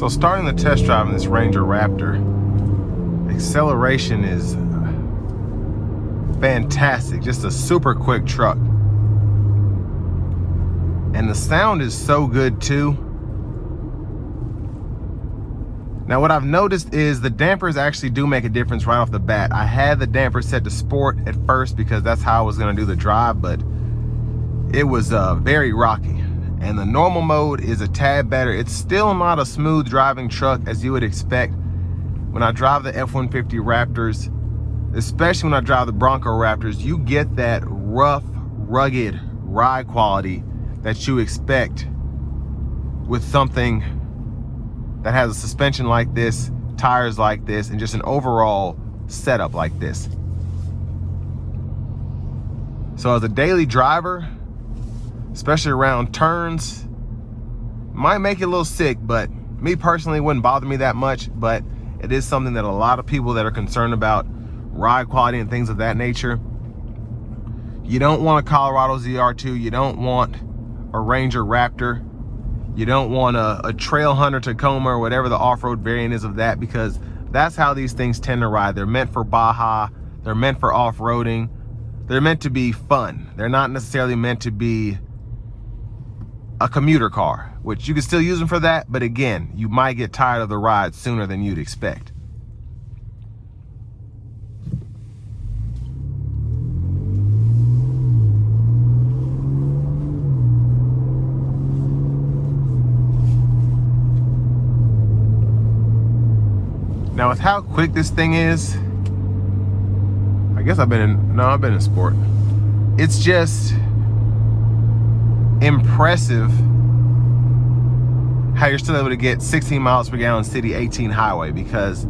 So starting the test drive in this Ranger Raptor, acceleration is fantastic, just a super quick truck. And the sound is so good too. Now what I've noticed is the dampers actually do make a difference right off the bat. I had the damper set to sport at first because that's how I was gonna do the drive, but it was very rocky. And the normal mode is a tad better. It's still not a smooth driving truck as you would expect when I drive the F-150 Raptors, especially when I drive the Bronco Raptors. You get that rough, rugged ride quality that you expect with something that has a suspension like this, tires like this, and just an overall setup like this. So as a daily driver, especially around turns, might make you a little sick, but me personally, it wouldn't bother me that much. But it is something that a lot of people that are concerned about ride quality and things of that nature. You don't want a Colorado ZR2, you don't want a Ranger Raptor, you don't want a Trail Hunter Tacoma or whatever the off-road variant is of that, because that's how these things tend to ride. They're meant for Baja, they're meant for off-roading, they're meant to be fun. They're not necessarily meant to be a commuter car, which you can still use them for that, but again, you might get tired of the ride sooner than you'd expect. Now with how quick this thing is, I guess I've been in sport. It's just impressive how you're still able to get 16 miles per gallon city, 18 highway, because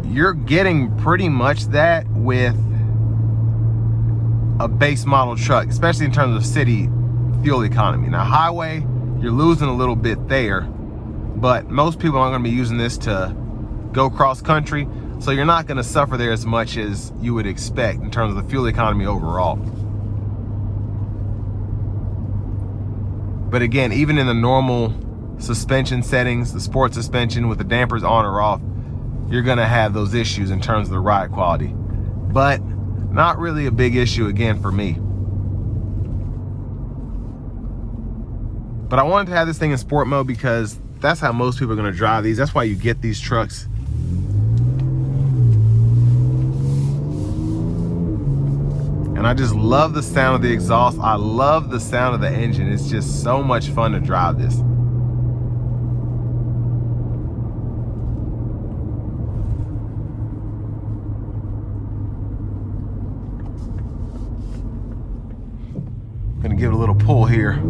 you're getting pretty much that with a base model truck, especially in terms of city fuel economy. Now highway, you're losing a little bit there, but most people aren't going to be using this to go cross country, so you're not going to suffer there as much as you would expect in terms of the fuel economy overall. But again, even in the normal suspension settings, the sport suspension with the dampers on or off, you're going to have those issues in terms of the ride quality, but not really a big issue again for me. But I wanted to have this thing in sport mode because that's how most people are going to drive these. That's why you get these trucks. And I just love the sound of the exhaust. I love the sound of the engine. It's just so much fun to drive this. Gonna give it a little pull here.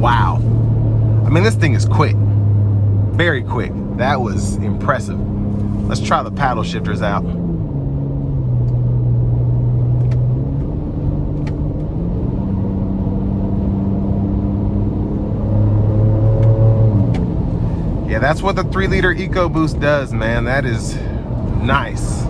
Wow. I mean, this thing is quick. Very quick. That was impressive. Let's try the paddle shifters out. Yeah, that's what the 3-liter EcoBoost does, man. That is nice.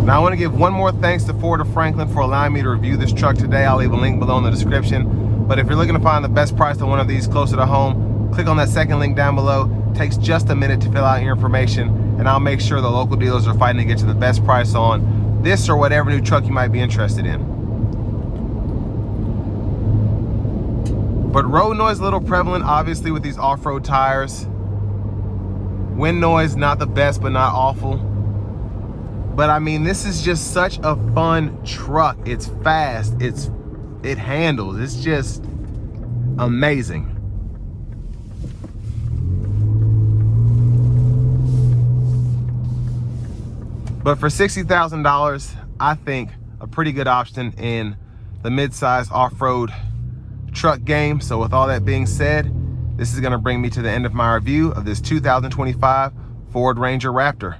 Now I want to give one more thanks to Ford of Franklin for allowing me to review this truck today. I'll leave a link below in the description. But if you're looking to find the best price on one of these closer to home, click on that second link down below. It takes just a minute to fill out your information, and I'll make sure the local dealers are fighting to get you the best price on this or whatever new truck you might be interested in. But road noise a little prevalent, obviously, with these off-road tires. Wind noise, not the best, but not awful. But I mean, this is just such a fun truck. It's fast, it handles, it's just amazing. But for $60,000, I think a pretty good option in the mid-size off-road truck game. So with all that being said, this is gonna bring me to the end of my review of this 2025 Ford Ranger Raptor.